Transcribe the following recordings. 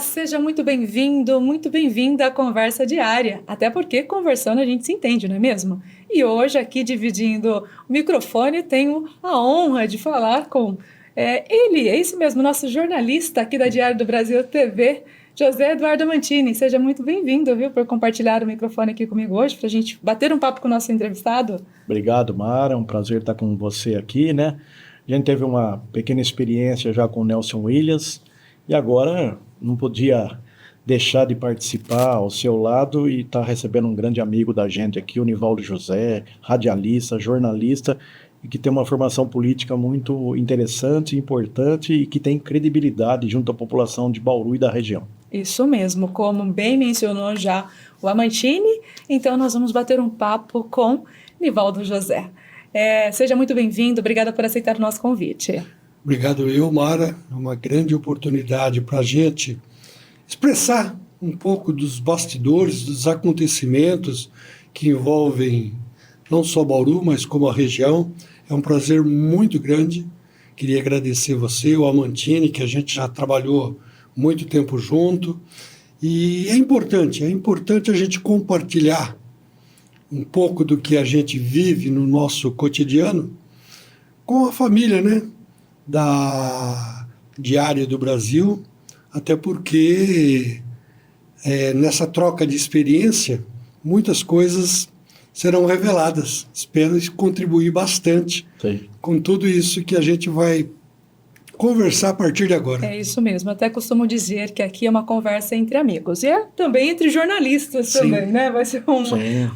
seja muito bem-vindo, muito bem-vinda à Conversa Diária, até porque conversando a gente se entende, não é mesmo? E hoje aqui dividindo o microfone tenho a honra de falar com ele, é isso mesmo, nosso jornalista aqui da Diário do Brasil TV, José Eduardo Mantini. Seja muito bem-vindo, viu, por compartilhar o microfone aqui comigo hoje, para a gente bater um papo com o nosso entrevistado. Obrigado, Mara, é um prazer estar com você aqui, né? A gente teve uma pequena experiência já com o Nelson Williams e agora não podia deixar de participar ao seu lado e estar recebendo um grande amigo da gente aqui, o Nivaldo José, radialista, jornalista, e que tem uma formação política muito interessante, importante e que tem credibilidade junto à população de Bauru e da região. Isso mesmo, como bem mencionou já o Amantini, então nós vamos bater um papo com Nivaldo José. Seja muito bem-vindo, obrigada por aceitar o nosso convite. Obrigado eu, Mara, é uma grande oportunidade para a gente expressar um pouco dos bastidores, dos acontecimentos que envolvem não só Bauru, mas como a região. É um prazer muito grande. Queria agradecer você, o Amantini, que a gente já trabalhou muito tempo junto. E é importante a gente compartilhar um pouco do que a gente vive no nosso cotidiano com a família, né, da Diário do Brasil, até porque nessa troca de experiência, muitas coisas serão reveladas. Espero contribuir bastante com tudo isso que a gente vai conversar a partir de agora. É isso mesmo, até costumo dizer que aqui é uma conversa entre amigos, e também entre jornalistas. Sim. Também, né? Vai ser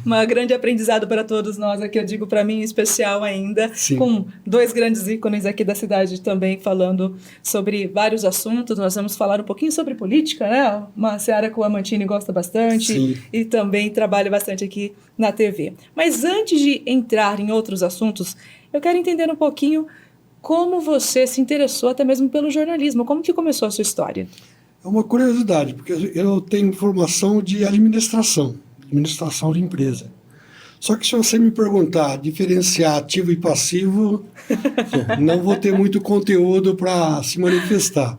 uma grande aprendizado para todos nós aqui, eu digo para mim em especial ainda, Sim. com dois grandes ícones aqui da cidade também falando sobre vários assuntos. Nós vamos falar um pouquinho sobre política, né? Uma seara que o Amantini gosta bastante. Sim. E também trabalha bastante aqui na TV. Mas antes de entrar em outros assuntos, eu quero entender um pouquinho como você se interessou até mesmo pelo jornalismo. Como que começou a sua história? É uma curiosidade, porque eu tenho formação de administração de empresa. Só que se você me perguntar diferenciar ativo e passivo, não vou ter muito conteúdo para se manifestar.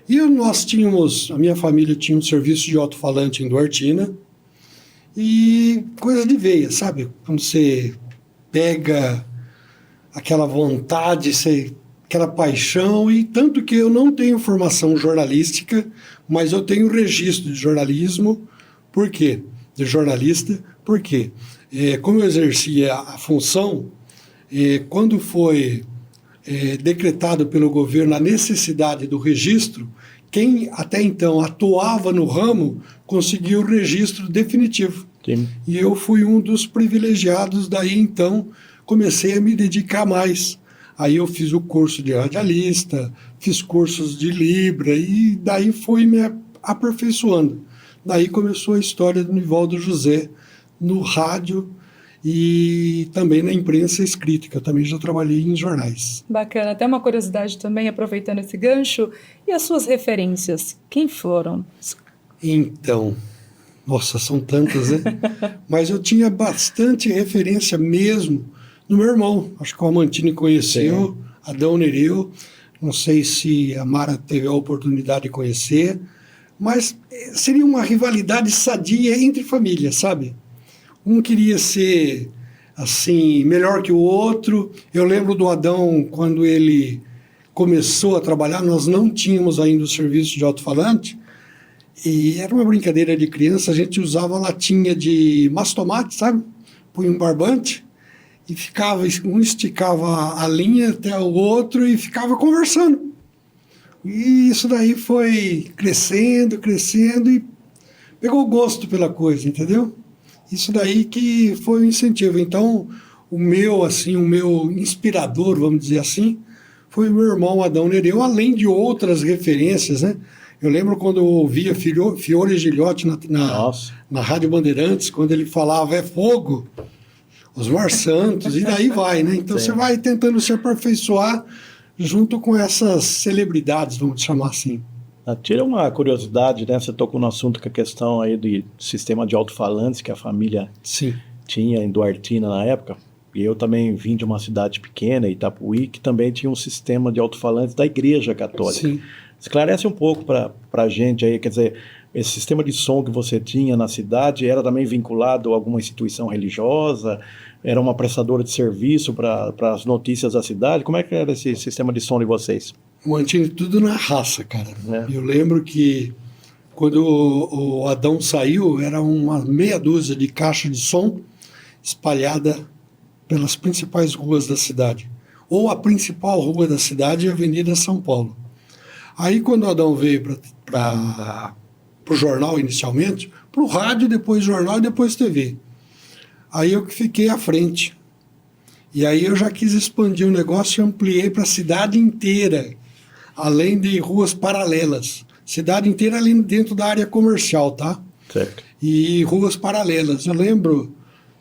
E a minha família tinha um serviço de alto-falante em Duartina, e coisa de veia, sabe? Quando você pega aquela vontade, aquela paixão, e tanto que eu não tenho formação jornalística, mas eu tenho registro de jornalismo. Por quê? De jornalista. Por quê? Como eu exercia a função, quando foi decretado pelo governo a necessidade do registro, quem até então atuava no ramo conseguiu o registro definitivo. Sim. E eu fui um dos privilegiados. Daí então comecei a me dedicar mais. Aí eu fiz o curso de radialista, fiz cursos de Libra, e daí fui me aperfeiçoando. Daí começou a história do Nivaldo José no rádio e também na imprensa escrita, que eu também já trabalhei em jornais. Bacana. Até uma curiosidade também, aproveitando esse gancho, e as suas referências? Quem foram? Então, nossa, são tantas, né? Mas eu tinha bastante referência mesmo no meu irmão. Acho que o Amantini conheceu, Adão Nereu. Não sei se a Mara teve a oportunidade de conhecer, mas seria uma rivalidade sadia entre famílias, sabe? Um queria ser, assim, melhor que o outro. Eu lembro do Adão, quando ele começou a trabalhar, nós não tínhamos ainda o serviço de alto-falante, e era uma brincadeira de criança, a gente usava latinha de mastomate, sabe? Punha um barbante, e um esticava a linha até o outro e ficava conversando. E isso daí foi crescendo e pegou gosto pela coisa, entendeu? Isso daí que foi o incentivo. Então, o meu inspirador, vamos dizer assim, foi o meu irmão Adão Nereu, além de outras referências, né? Eu lembro quando eu ouvia Fiore Gilhote na Rádio Bandeirantes, quando ele falava "é fogo", Osmar Santos, e daí vai, né? Então você vai tentando se aperfeiçoar junto com essas celebridades, vamos chamar assim. Tira uma curiosidade, né? Você tocou no assunto que a questão aí do sistema de alto-falantes que a família tinha em Duartina na época. E eu também vim de uma cidade pequena, Itapuí, que também tinha um sistema de alto-falantes da Igreja Católica. Sim. Esclarece um pouco para a gente aí, quer dizer, esse sistema de som que você tinha na cidade era também vinculado a alguma instituição religiosa? Era uma prestadora de serviço para as notícias da cidade? Como é que era esse sistema de som de vocês? Mantine tudo na raça, cara. Eu lembro que quando o Adão saiu, era uma meia dúzia de caixas de som espalhada pelas principais ruas da cidade. Ou a principal rua da cidade, a Avenida São Paulo. Aí, quando o Adão veio para o jornal inicialmente, para o rádio, depois jornal e depois TV. Aí eu que fiquei à frente. E aí eu já quis expandir o negócio e ampliei para a cidade inteira, além de ruas paralelas. Cidade inteira ali dentro da área comercial, tá? Certo. E ruas paralelas. Eu lembro,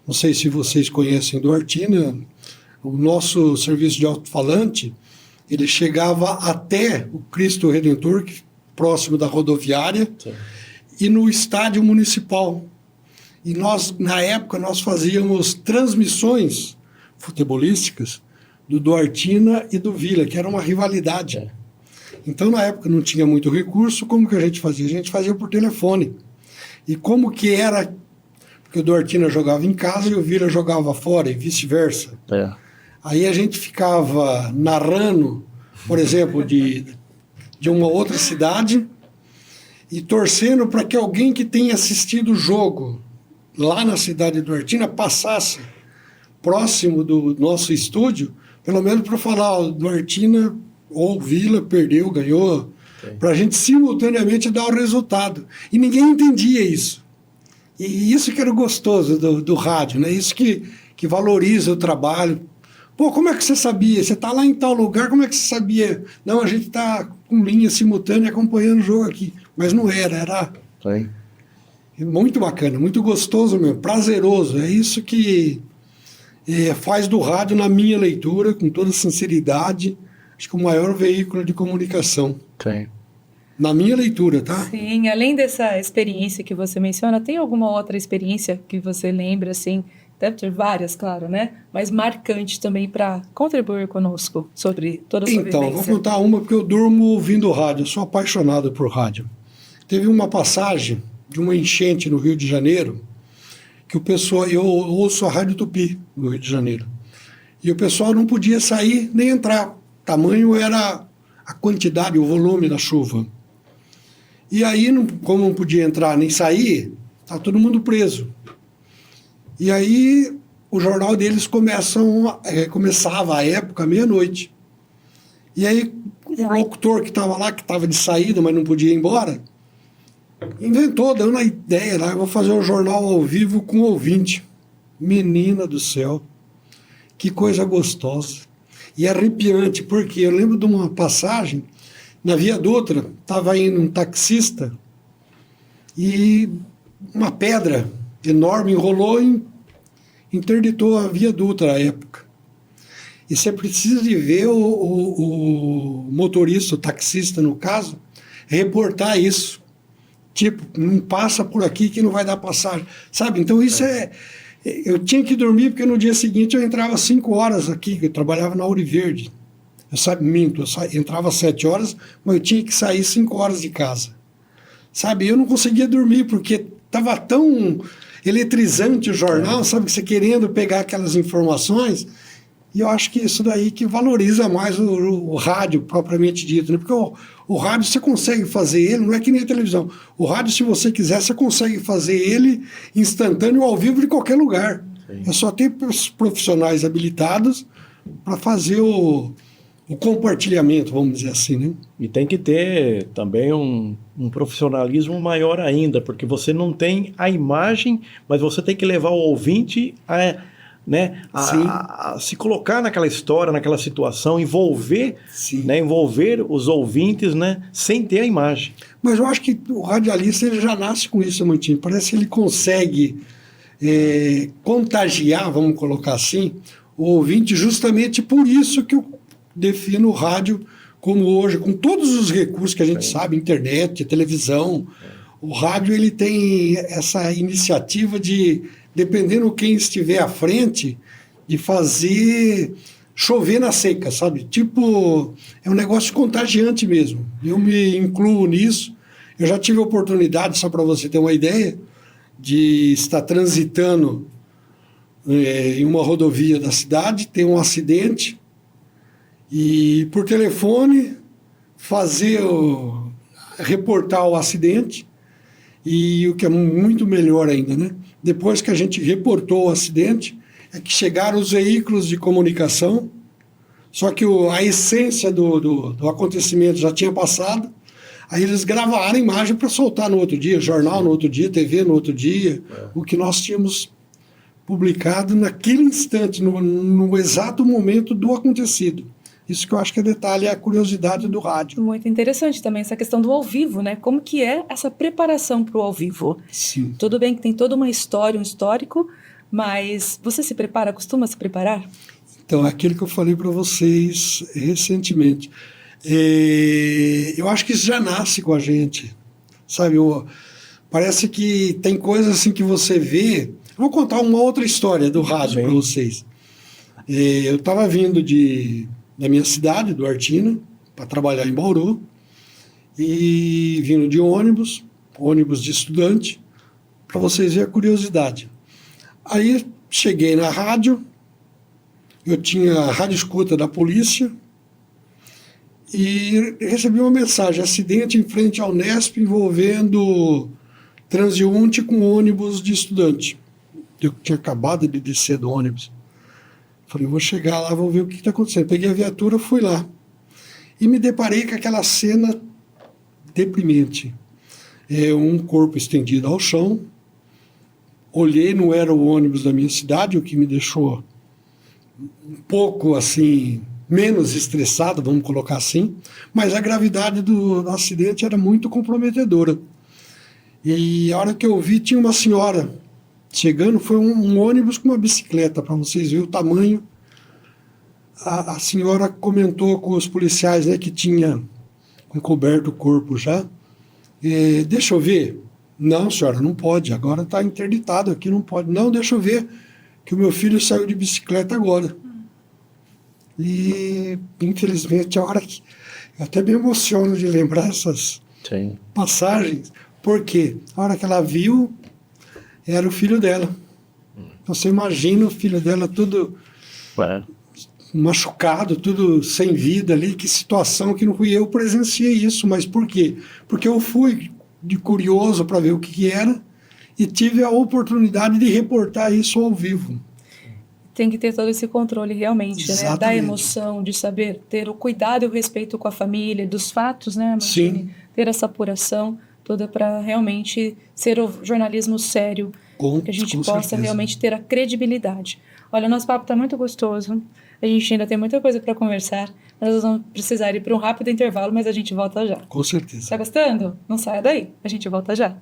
não sei se vocês conhecem Duartina, o nosso serviço de alto-falante, ele chegava até o Cristo Redentor, próximo da rodoviária, sim, e no estádio municipal. E nós, na época, nós fazíamos transmissões futebolísticas do Duartina e do Vila, que era uma rivalidade. É. Então, na época, não tinha muito recurso. Como que a gente fazia? A gente fazia por telefone. E como que era... Porque o Duartina jogava em casa e o Vila jogava fora, e vice-versa. É. Aí a gente ficava narrando, por exemplo, de uma outra cidade e torcendo para que alguém que tenha assistido o jogo lá na cidade de Duartina passasse próximo do nosso estúdio, pelo menos para falar, o Duartina ou Vila perdeu, ganhou, para a gente simultaneamente dar o resultado. E ninguém entendia isso. E isso que era gostoso do rádio, né? Isso que valoriza o trabalho. Pô, como é que você sabia? Você está lá em tal lugar, como é que você sabia? Não, a gente está com linha simultânea acompanhando o jogo aqui. Mas não era. Sim. Muito bacana, muito gostoso mesmo, prazeroso. É isso que faz do rádio, na minha leitura, com toda sinceridade, acho que o maior veículo de comunicação. Sim. Na minha leitura, tá? Sim, além dessa experiência que você menciona, tem alguma outra experiência que você lembra, assim, deve ter várias, claro, né? Mas marcante também para contribuir conosco sobre toda a sua vivência? Então, vou contar uma porque eu durmo ouvindo rádio, eu sou apaixonado por rádio. Teve uma passagem de uma enchente no Rio de Janeiro, que o pessoal, eu ouço a Rádio Tupi no Rio de Janeiro, e o pessoal não podia sair nem entrar, tamanho era a quantidade, o volume da chuva. E aí, como não podia entrar nem sair, tá todo mundo preso. E aí, o jornal deles começava à época, meia-noite. E aí, o locutor que estava lá, que estava de saída, mas não podia ir embora, inventou, dando a ideia lá, eu vou fazer um jornal ao vivo com ouvinte. Menina do céu, que coisa gostosa. E arrepiante, porque eu lembro de uma passagem, na Via Dutra, estava indo um taxista e uma pedra enorme enrolou e interditou a Via Dutra à época. E você precisa de ver o motorista, o taxista no caso, reportar isso. Tipo, não passa por aqui que não vai dar passagem. Sabe? Então isso eu tinha que dormir porque no dia seguinte eu entrava 5 horas aqui, eu trabalhava na Ouro Verde. Eu entrava às 7 horas, mas eu tinha que sair 5 horas de casa. Sabe? Eu não conseguia dormir porque estava tão eletrizante o jornal, sabe? Você querendo pegar aquelas informações. E eu acho que isso daí que valoriza mais o rádio propriamente dito, né? Porque o rádio você consegue fazer ele, não é que nem a televisão. O rádio, se você quiser, você consegue fazer ele instantâneo, ao vivo, de qualquer lugar. Sim. É só ter profissionais habilitados para fazer o compartilhamento, vamos dizer assim, né? E tem que ter também um profissionalismo maior ainda, porque você não tem a imagem, mas você tem que levar o ouvinte a se colocar naquela história, naquela situação, envolver os ouvintes, né, sem ter a imagem. Mas eu acho que o radialista ele já nasce com isso, Mantini. Parece que ele consegue contagiar, vamos colocar assim, o ouvinte, justamente por isso que eu defino o rádio como hoje, com todos os recursos que a gente sabe, internet, televisão. O rádio ele tem essa iniciativa de, dependendo quem estiver à frente, de fazer chover na seca, sabe? Tipo, é um negócio contagiante mesmo. Eu me incluo nisso. Eu já tive a oportunidade, só para você ter uma ideia, de estar transitando em uma rodovia da cidade, ter um acidente e, por telefone, reportar o acidente. E o que é muito melhor ainda, né? Depois que a gente reportou o acidente, é que chegaram os veículos de comunicação, só que a essência do acontecimento já tinha passado, aí eles gravaram a imagem para soltar no outro dia, jornal no outro dia, TV no outro dia, o que nós tínhamos publicado naquele instante, no exato momento do acontecido. Isso que eu acho que é detalhe, é a curiosidade do rádio. Muito interessante também essa questão do ao vivo, né? Como que é essa preparação para o ao vivo? Sim. Tudo bem que tem toda uma história, um histórico, mas você se prepara, costuma se preparar? Então, é aquilo que eu falei para vocês recentemente. Eu acho que isso já nasce com a gente, sabe? Parece que tem coisas assim que você vê. Eu vou contar uma outra história do rádio para vocês. Eu estava vindo da minha cidade, do Artina, para trabalhar em Bauru, e vindo de ônibus de estudante, para vocês verem a curiosidade. Aí cheguei na rádio, eu tinha a rádio escuta da polícia, e recebi uma mensagem: acidente em frente ao Nesp envolvendo transeunte com ônibus de estudante. Eu tinha acabado de descer do ônibus. Falei, vou chegar lá, vou ver o que está acontecendo. Peguei a viatura, fui lá. E me deparei com aquela cena deprimente. Um corpo estendido ao chão. Olhei, não era o ônibus da minha cidade, o que me deixou um pouco, assim, menos estressado, vamos colocar assim. Mas a gravidade do acidente era muito comprometedora. E a hora que eu vi, tinha uma senhora chegando, foi um ônibus com uma bicicleta, para vocês verem o tamanho. A senhora comentou com os policiais, né, que tinha encoberto o corpo já. Deixa eu ver. Não, senhora, não pode. Agora está interditado aqui, não pode. Não, deixa eu ver, que o meu filho saiu de bicicleta agora. E, infelizmente, a hora que... Eu até me emociono de lembrar essas passagens, porque a hora que ela viu, era o filho dela. Então, você imagina o filho dela tudo machucado, tudo sem vida ali, que situação que não fui eu presenciei isso. Mas por quê? Porque eu fui de curioso para ver o que era e tive a oportunidade de reportar isso ao vivo. Tem que ter todo esse controle realmente, né? Da emoção, de saber ter o cuidado e o respeito com a família, dos fatos, né, Martini? Sim. Ter essa apuração toda para realmente ser o jornalismo sério, que a gente possa realmente ter a credibilidade. Olha, o nosso papo está muito gostoso, a gente ainda tem muita coisa para conversar, nós vamos precisar ir para um rápido intervalo, mas a gente volta já. Com certeza. Está gostando? Não saia daí, a gente volta já.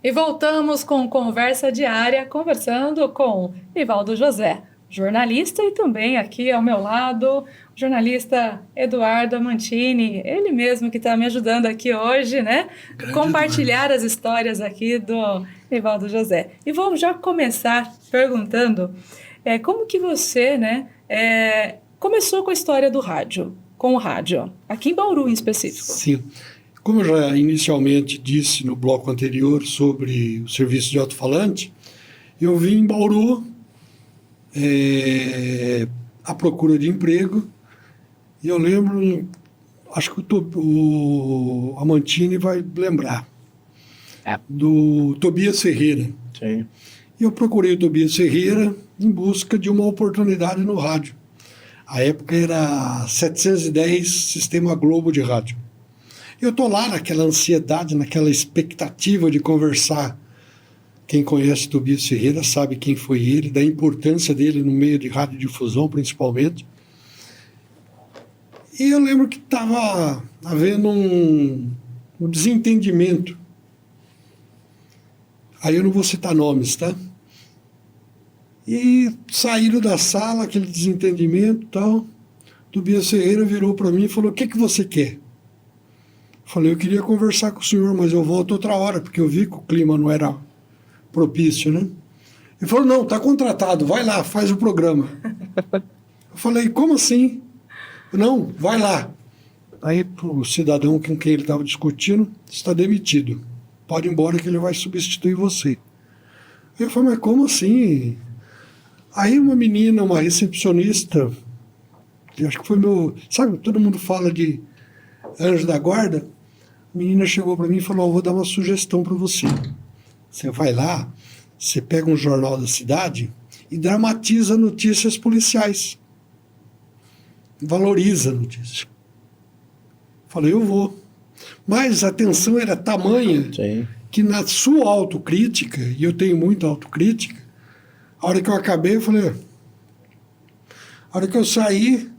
E voltamos com Conversa Diária, conversando com Nivaldo José, jornalista, e também aqui ao meu lado, o jornalista Eduardo Amantini, ele mesmo que está me ajudando aqui hoje, né? Grande compartilhar Eduardo. As histórias aqui do Nivaldo José. E vamos já começar perguntando como que você, né, começou com a história do rádio, com o rádio, aqui em Bauru em específico. Sim. Como eu já inicialmente disse no bloco anterior sobre o serviço de alto-falante, eu vim em Bauru à procura de emprego, e eu lembro, acho que o Amantini vai lembrar, do Tobias Ferreira. Sim. E eu procurei o Tobias Ferreira em busca de uma oportunidade no rádio. A época era 710 Sistema Globo de rádio. Eu estou lá naquela ansiedade, naquela expectativa de conversar. Quem conhece Tobias Ferreira sabe quem foi ele, da importância dele no meio de radiodifusão, principalmente. E eu lembro que estava havendo um desentendimento. Aí eu não vou citar nomes, tá? E saíram da sala, aquele desentendimento e tal. Tobias Ferreira virou para mim e falou: o que você quer? Falei, eu queria conversar com o senhor, mas eu volto outra hora, porque eu vi que o clima não era propício, né? Ele falou, não, está contratado, vai lá, faz o programa. Eu falei, como assim? Não, vai lá. Aí o cidadão com quem ele estava discutindo, está demitido. Pode ir embora que ele vai substituir você. Eu falei, mas como assim? Aí uma menina, uma recepcionista, acho que foi meu... Sabe, todo mundo fala de anjo da guarda. A menina chegou para mim e falou, vou dar uma sugestão para você. Você vai lá, você pega um jornal da cidade e dramatiza notícias policiais. Valoriza a notícia. Falei, eu vou. Mas a tensão era tamanha que na sua autocrítica, e eu tenho muita autocrítica, a hora que eu acabei, eu falei, a hora que eu saí,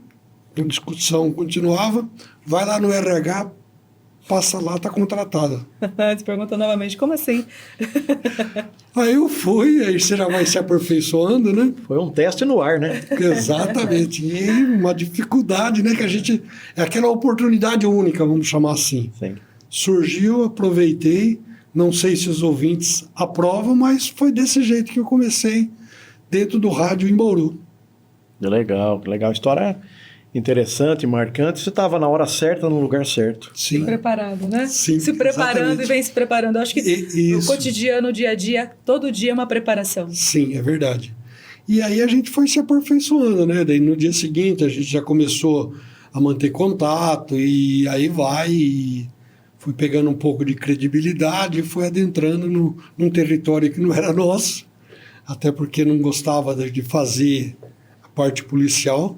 a discussão continuava, vai lá no RH, passa lá, está contratada. Você pergunta novamente, como assim? Aí eu fui, aí você já vai se aperfeiçoando, né? Foi um teste no ar, né? Exatamente. E uma dificuldade, né? Que a gente... É aquela oportunidade única, vamos chamar assim. Sim. Surgiu, aproveitei. Não sei se os ouvintes aprovam, mas foi desse jeito que eu comecei dentro do rádio em Bauru. Legal, legal. História interessante, marcante. Você estava na hora certa, no lugar certo. Sim. Preparado, né? Sim, se preparando exatamente. e vem se preparando. Eu acho que Isso. o cotidiano, o dia a dia, todo dia é uma preparação. Sim, é verdade. E aí a gente foi se aperfeiçoando, né? Daí no dia seguinte a gente já começou a manter contato e aí vai... E fui pegando um pouco de credibilidade e fui adentrando num território que não era nosso, até porque não gostava de fazer a parte policial.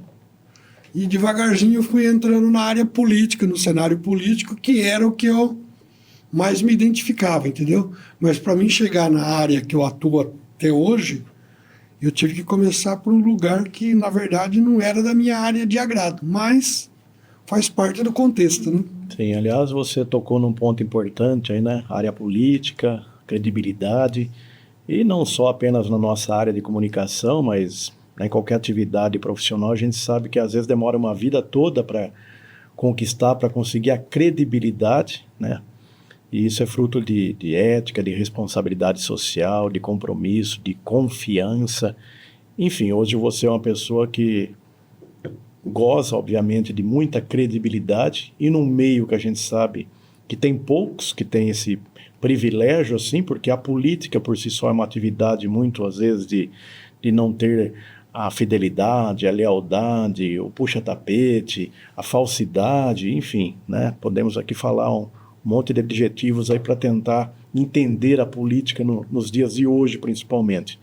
E devagarzinho eu fui entrando na área política, no cenário político, que era o que eu mais me identificava, entendeu? Mas para mim chegar na área que eu atuo até hoje, eu tive que começar por um lugar que, na verdade, não era da minha área de agrado, mas faz parte do contexto, né? Sim, aliás, você tocou num ponto importante aí, né? Área política, credibilidade, e não só apenas na nossa área de comunicação, mas em qualquer atividade profissional, a gente sabe que às vezes demora uma vida toda para conquistar, para conseguir a credibilidade, né? E isso é fruto de ética, de responsabilidade social, de compromisso, de confiança. Enfim, hoje você é uma pessoa que goza, obviamente, de muita credibilidade e num meio que a gente sabe que tem poucos que têm esse privilégio, assim, porque a política por si só é uma atividade muito, às vezes, de não ter a fidelidade, a lealdade, o puxa-tapete, a falsidade, enfim, né? Podemos aqui falar um monte de adjetivos aí para tentar entender a política nos dias de hoje, principalmente.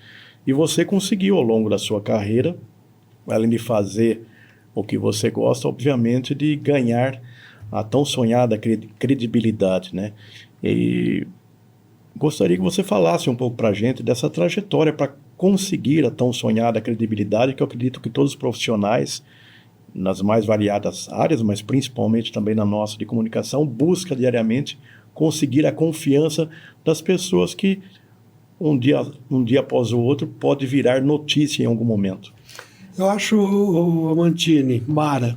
E você conseguiu, ao longo da sua carreira, além de fazer o que você gosta, obviamente, de ganhar a tão sonhada credibilidade, né? E gostaria que você falasse um pouco para a gente dessa trajetória para conseguir a tão sonhada credibilidade, que eu acredito que todos os profissionais, nas mais variadas áreas, mas principalmente também na nossa de comunicação, busca diariamente conseguir a confiança das pessoas que um dia após o outro pode virar notícia em algum momento. Eu acho, Amantini, Mara,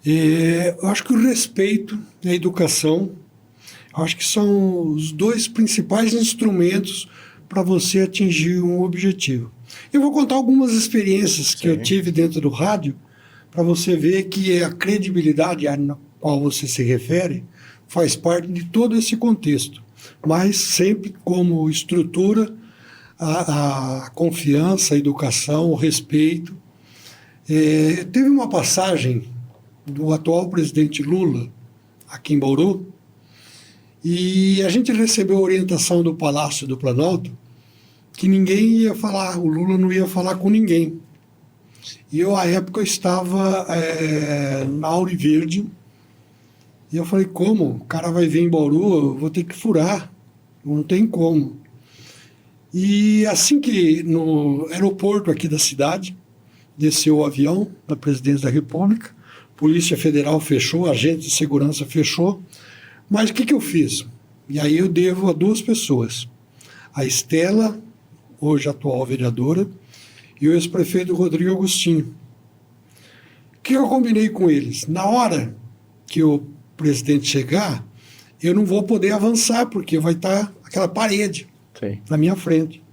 eu acho que o respeito e a educação, eu acho que são os dois principais instrumentos para você atingir um objetivo. Eu vou contar algumas experiências que eu tive dentro do rádio, para você ver que a credibilidade a qual você se refere faz parte de todo esse contexto, mas sempre como estrutura a confiança, a educação, o respeito. Teve uma passagem do atual presidente Lula aqui em Bauru, e a gente recebeu a orientação do Palácio do Planalto que ninguém ia falar, o Lula não ia falar com ninguém. E eu, à época, estava na Auri Verde, e eu falei, como? O cara vai vir em Bauru, eu vou ter que furar, não tem como. E assim que no aeroporto aqui da cidade, desceu o avião da Presidência da República, Polícia Federal fechou, agente de segurança fechou, mas o que eu fiz? E aí eu devo a duas pessoas, a Estela, hoje atual vereadora, e o ex-prefeito Rodrigo Agostinho. O que eu combinei com eles? Na hora que o presidente chegar, eu não vou poder avançar, porque vai estar aquela parede na minha frente.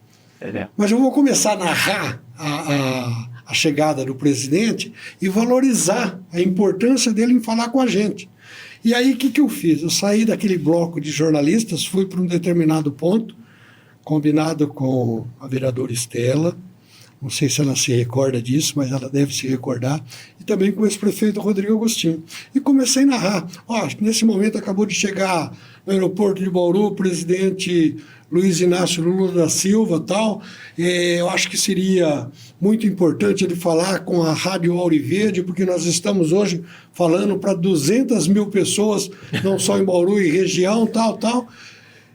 Mas eu vou começar a narrar a chegada do presidente e valorizar a importância dele em falar com a gente. E aí, o que eu fiz? Eu saí daquele bloco de jornalistas, fui para um determinado ponto, combinado com a vereadora Estela, não sei se ela se recorda disso, mas ela deve se recordar, e também com o ex-prefeito Rodrigo Agostinho. E comecei a narrar. Nesse momento acabou de chegar no aeroporto de Bauru o presidente Luiz Inácio Lula da Silva, tal. Eu acho que seria muito importante ele falar com a Rádio Auriverde, porque nós estamos hoje falando para 200 mil pessoas, não só em Bauru e região, tal.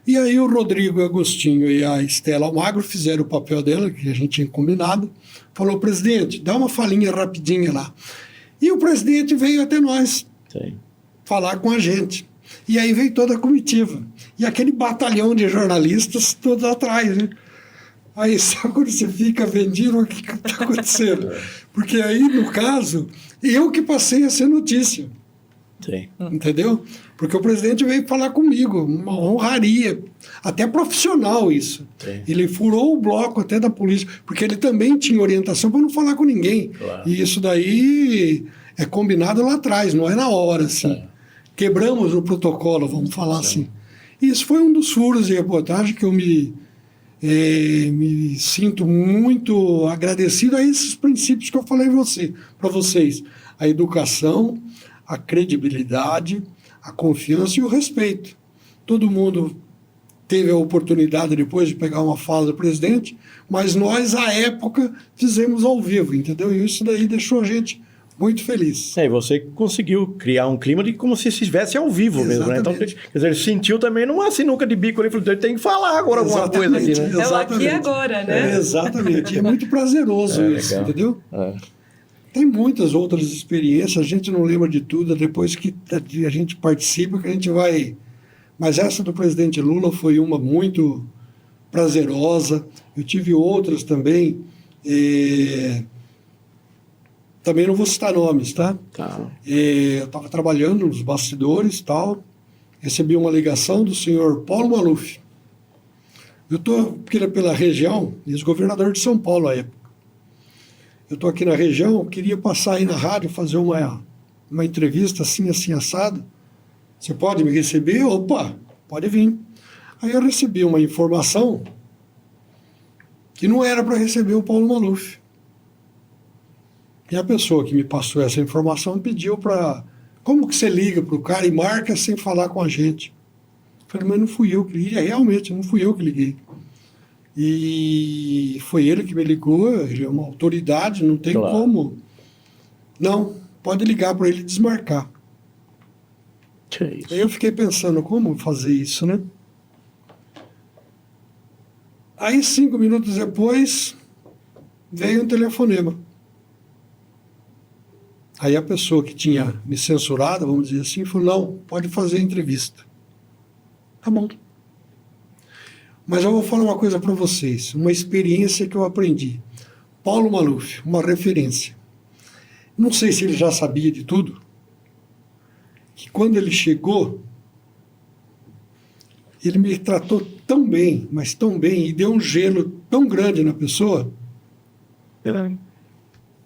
E aí o Rodrigo Agostinho e a Estela Almagro fizeram o papel dela, que a gente tinha combinado. Falou, presidente, dá uma falinha rapidinha lá. E o presidente veio até nós falar com a gente. E aí veio toda a comitiva. E aquele batalhão de jornalistas todos atrás, né? Aí só quando você fica vendido, o que está acontecendo? Porque aí, no caso, eu que passei a ser notícia. Entendeu? Porque o presidente veio falar comigo, uma honraria, até profissional isso. Ele furou o bloco até da polícia, porque ele também tinha orientação para não falar com ninguém. Claro. E isso daí é combinado lá atrás, não é na hora, assim. Quebramos o protocolo, vamos falar assim. E isso foi um dos furos de reportagem que eu me sinto muito agradecido a esses princípios que eu falei para vocês. A educação, a credibilidade, a confiança e o respeito. Todo mundo teve a oportunidade depois de pegar uma fala do presidente, mas nós, à época, fizemos ao vivo, entendeu? E isso daí deixou a gente muito feliz. E você conseguiu criar um clima de como se estivesse ao vivo mesmo, né? Então, quer dizer, ele sentiu também numa sinuca de bico ali, falou, ele tem que falar agora alguma coisa aqui, né? É o aqui e agora, né? Exatamente. E é muito prazeroso isso, legal. Entendeu? Tem muitas outras experiências, a gente não lembra de tudo, depois que a gente participa, que a gente vai... Mas essa do presidente Lula foi uma muito prazerosa. Eu tive outras também. Também não vou citar nomes, tá? Eu estava trabalhando nos bastidores e tal, recebi uma ligação do senhor Paulo Maluf. Eu estou pela região, ex-governador de São Paulo à época. Eu estou aqui na região, queria passar aí na rádio, fazer uma entrevista assim assado. Você pode me receber? Opa, pode vir. Aí eu recebi uma informação que não era para receber o Paulo Maluf. E a pessoa que me passou essa informação pediu para... Como que você liga para o cara e marca sem falar com a gente? Eu falei, mas não fui eu que liguei. Realmente, não fui eu que liguei. E foi ele que me ligou, ele é uma autoridade, não tem como. Não, pode ligar para ele desmarcar. Aí eu fiquei pensando, como fazer isso, né? Aí 5 minutos depois, veio um telefonema. Aí a pessoa que tinha me censurado, vamos dizer assim, falou, não, pode fazer a entrevista. Tá bom. Mas eu vou falar uma coisa para vocês, uma experiência que eu aprendi. Paulo Maluf, uma referência. Não sei se ele já sabia de tudo, que quando ele chegou, ele me tratou tão bem, mas tão bem, e deu um gelo tão grande na pessoa,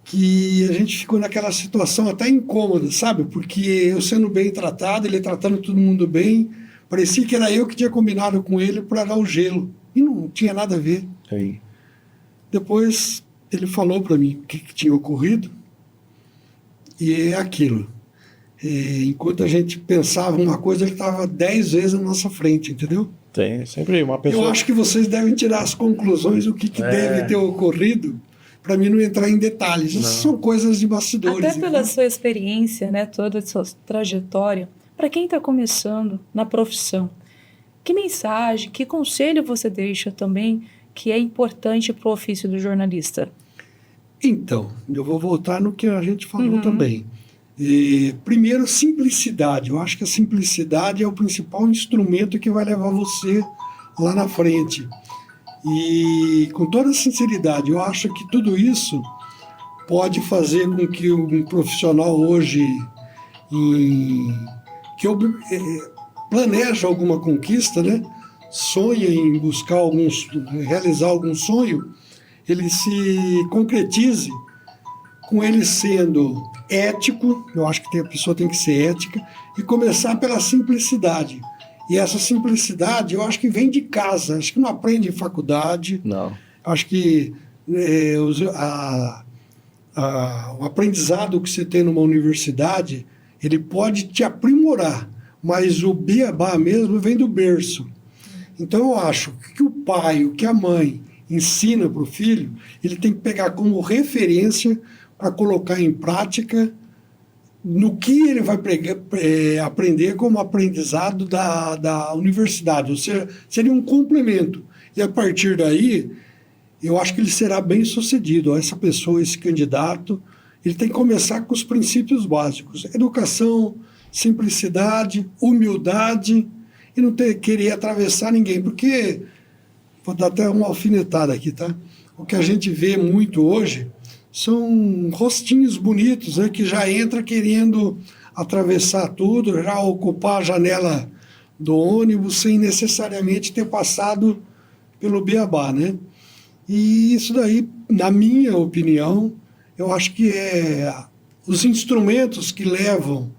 que a gente ficou naquela situação até incômoda, sabe? Porque eu sendo bem tratado, ele tratando todo mundo bem, parecia que era eu que tinha combinado com ele para dar o gelo. E não tinha nada a ver. Sim. Depois ele falou para mim o que tinha ocorrido. E é aquilo. Enquanto a gente pensava uma coisa, ele estava 10 vezes na nossa frente, entendeu? Tem sempre uma pessoa... Eu acho que vocês devem tirar as conclusões, o que deve ter ocorrido, para mim não entrar em detalhes. Isso são coisas de bastidores. Até pela sua experiência, né, toda a sua trajetória, para quem está começando na profissão, que mensagem, que conselho você deixa também que é importante para o ofício do jornalista? Então, eu vou voltar no que a gente falou também. Primeiro, simplicidade. Eu acho que a simplicidade é o principal instrumento que vai levar você lá na frente. E, com toda sinceridade, eu acho que tudo isso pode fazer com que um profissional hoje... planeja alguma conquista, né? Sonha em realizar algum sonho, ele se concretize com ele sendo ético. Eu acho que a pessoa tem que ser ética e começar pela simplicidade. E essa simplicidade, eu acho que vem de casa, acho que não aprende em faculdade. Não. Acho que o aprendizado que você tem numa universidade, ele pode te aprimorar, mas o beabá mesmo vem do berço. Então, eu acho que o pai, o que a mãe ensina para o filho, ele tem que pegar como referência para colocar em prática no que ele vai aprender como aprendizado da universidade. Ou seja, seria um complemento. E, a partir daí, eu acho que ele será bem sucedido. Essa pessoa, esse candidato, ele tem que começar com os princípios básicos. Educação, simplicidade, humildade e não querer atravessar ninguém. Porque, vou dar até uma alfinetada aqui, tá? O que a gente vê muito hoje são rostinhos bonitos, né, que já entra querendo atravessar tudo, já ocupar a janela do ônibus sem necessariamente ter passado pelo beabá, né? E isso daí, na minha opinião, eu acho que é os instrumentos que levam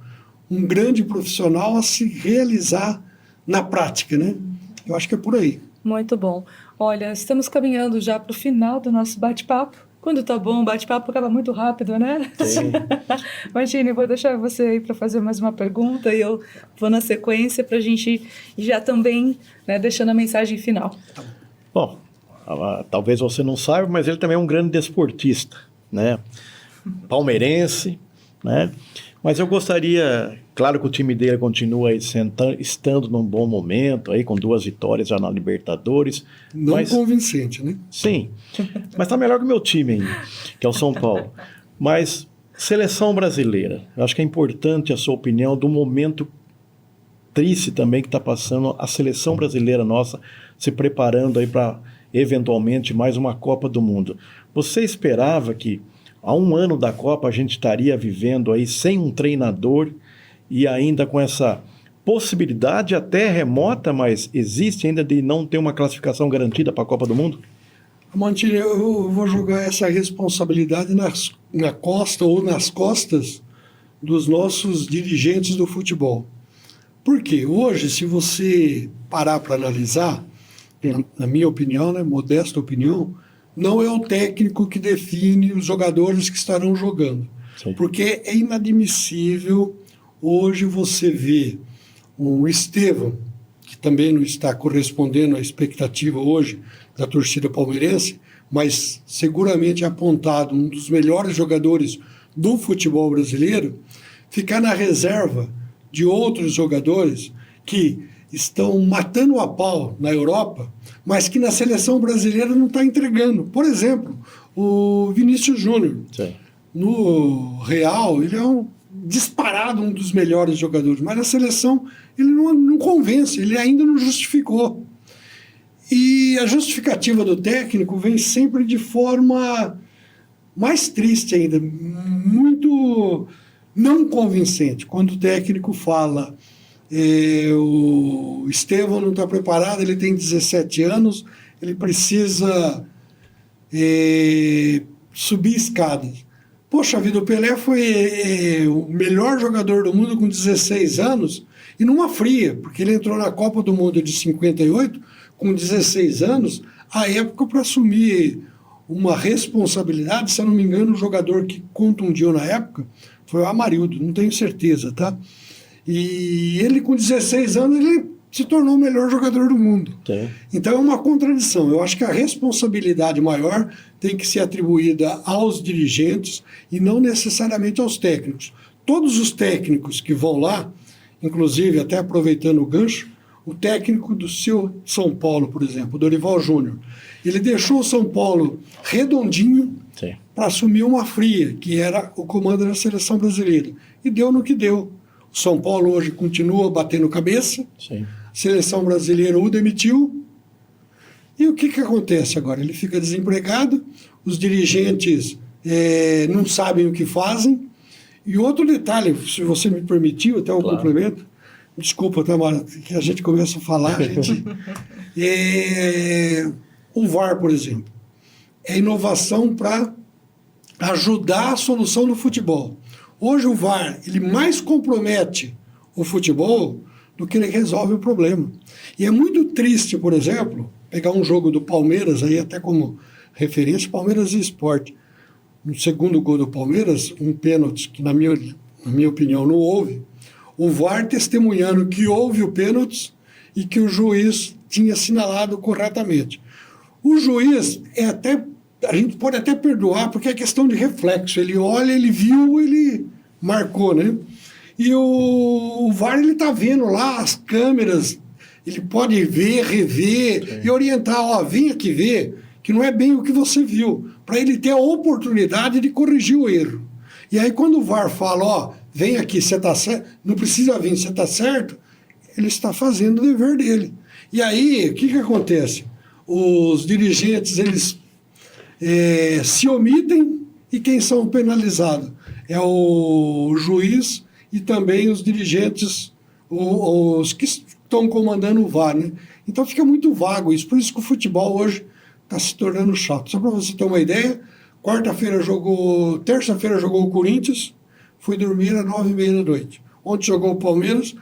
um grande profissional a se realizar na prática, né? Eu acho que é por aí. Muito bom. Olha, estamos caminhando já para o final do nosso bate-papo. Quando tá bom, o bate-papo acaba muito rápido, né? Sim. Martini, vou deixar você aí para fazer mais uma pergunta e eu vou na sequência para a gente já também, né, deixando a mensagem final. Bom, talvez você não saiba, mas ele também é um grande desportista, né? Palmeirense, né? Mas eu gostaria, claro que o time dele continua aí estando num bom momento, aí com 2 vitórias já na Libertadores. Não convincente, né? Sim, mas tá melhor que o meu time ainda, que é o São Paulo. Mas seleção brasileira, eu acho que é importante a sua opinião do momento triste também que está passando a seleção brasileira nossa, se preparando aí para eventualmente mais uma Copa do Mundo. Você esperava que há um ano da Copa a gente estaria vivendo aí sem um treinador e ainda com essa possibilidade até remota, mas existe ainda de não ter uma classificação garantida para a Copa do Mundo? Mantini, eu vou jogar essa responsabilidade na costa ou nas costas dos nossos dirigentes do futebol. Por quê? Hoje, se você parar para analisar, na minha opinião, né, modesta opinião, não é o técnico que define os jogadores que estarão jogando. Sim. Porque é inadmissível hoje você ver um Estevão, que também não está correspondendo à expectativa hoje da torcida palmeirense, mas seguramente é apontado um dos melhores jogadores do futebol brasileiro, ficar na reserva de outros jogadores que estão matando a pau na Europa, mas que na seleção brasileira não está entregando. Por exemplo, o Vinícius Júnior. Sim. No Real, ele é disparado um dos melhores jogadores, mas na seleção ele não convence, ele ainda não justificou. E a justificativa do técnico vem sempre de forma mais triste ainda, muito não convincente. Quando o técnico fala... o Estevão não está preparado, ele tem 17 anos, ele precisa subir escadas. Poxa vida, o Pelé foi o melhor jogador do mundo com 16 anos e numa fria, porque ele entrou na Copa do Mundo de 58 com 16 anos, a época para assumir uma responsabilidade. Se eu não me engano, o jogador que contundiu na época foi o Amarildo, não tenho certeza, tá? E ele, com 16 anos, ele se tornou o melhor jogador do mundo. Sim. Então é uma contradição. Eu acho que a responsabilidade maior tem que ser atribuída aos dirigentes e não necessariamente aos técnicos. Todos os técnicos que vão lá, inclusive, até aproveitando o gancho, o técnico do seu São Paulo, por exemplo, o Dorival Júnior, ele deixou o São Paulo redondinho para assumir uma fria, que era o comando da seleção brasileira. E deu no que deu. São Paulo hoje continua batendo cabeça, sim. A seleção brasileira o demitiu, e o que acontece agora? Ele fica desempregado, os dirigentes não sabem o que fazem, e outro detalhe, se você me permitiu, até um complemento, Desculpa, Tamara, que a gente começa a falar, o VAR, por exemplo, é inovação para ajudar a solução do futebol. Hoje o VAR, ele mais compromete o futebol do que ele resolve o problema. E é muito triste, por exemplo, pegar um jogo do Palmeiras, aí até como referência, Palmeiras e Sport. No segundo gol do Palmeiras, um pênalti que, na minha opinião, não houve. O VAR testemunhando que houve o pênalti e que o juiz tinha assinalado corretamente. O juiz a gente pode até perdoar, porque é questão de reflexo. Ele olha, ele viu, ele marcou, né? E o VAR, ele está vendo lá as câmeras, ele pode ver, rever e orientar, ó, vem aqui ver, que não é bem o que você viu, para ele ter a oportunidade de corrigir o erro. E aí, quando o VAR fala, ó, vem aqui, você está certo, não precisa vir, você está certo, ele está fazendo o dever dele. E aí, o que acontece? Os dirigentes, eles se omitem, e quem são penalizados? É o juiz e também os dirigentes, os que estão comandando o VAR, né? Então fica muito vago isso, por isso que o futebol hoje está se tornando chato. Só para você ter uma ideia, terça-feira jogou o Corinthians, fui dormir às 9h30 da noite. Ontem jogou o Palmeiras,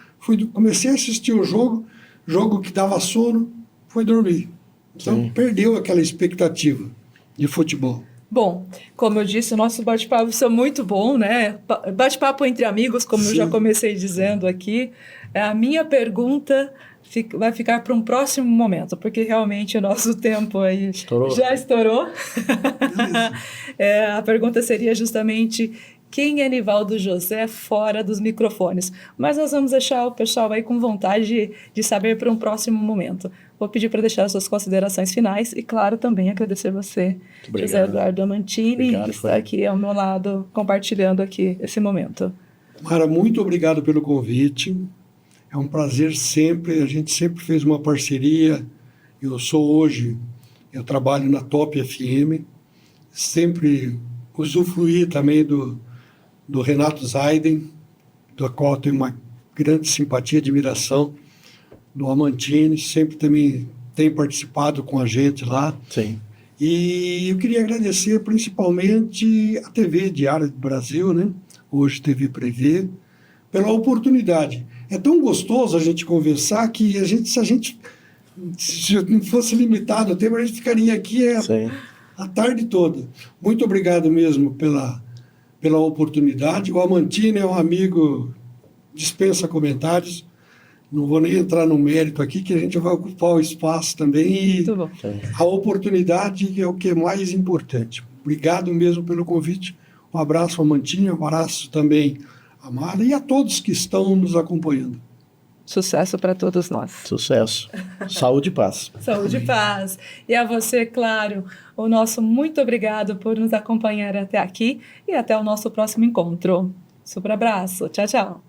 comecei a assistir o jogo que dava sono, fui dormir. Então perdeu aquela expectativa de futebol. Bom, como eu disse, o nosso bate-papo é muito bom, né? Bate-papo entre amigos, como eu já comecei dizendo aqui. A minha pergunta vai ficar para um próximo momento, porque realmente o nosso tempo aí já estourou. A pergunta seria justamente: quem é Nivaldo José fora dos microfones? Mas nós vamos deixar o pessoal aí com vontade de saber para um próximo momento. Vou pedir para deixar as suas considerações finais e, claro, também agradecer você, José Eduardo Amantini, que está aqui ao meu lado, compartilhando aqui esse momento. Mara, muito obrigado pelo convite. É um prazer sempre, a gente sempre fez uma parceria. Eu trabalho na Top FM, sempre usufruí também do Renato Zaiden, do qual eu tenho uma grande simpatia e admiração, do Amantini, sempre também tem participado com a gente lá. Sim. E eu queria agradecer principalmente a TV Diário do Brasil, né? Hoje TV Prevê, pela oportunidade. É tão gostoso a gente conversar que se não fosse limitado o tempo, a gente ficaria aqui a tarde toda. Muito obrigado mesmo pela oportunidade. O Amantini é um amigo, dispensa comentários. Não vou nem entrar no mérito aqui, que a gente vai ocupar o espaço também. E a oportunidade é o que é mais importante. Obrigado mesmo pelo convite. Um abraço ao Amantini, um abraço também a Mara e a todos que estão nos acompanhando. Sucesso para todos nós. Sucesso. Saúde e paz. Saúde e paz. E a você, claro, o nosso muito obrigado por nos acompanhar até aqui e até o nosso próximo encontro. Super abraço. Tchau, tchau.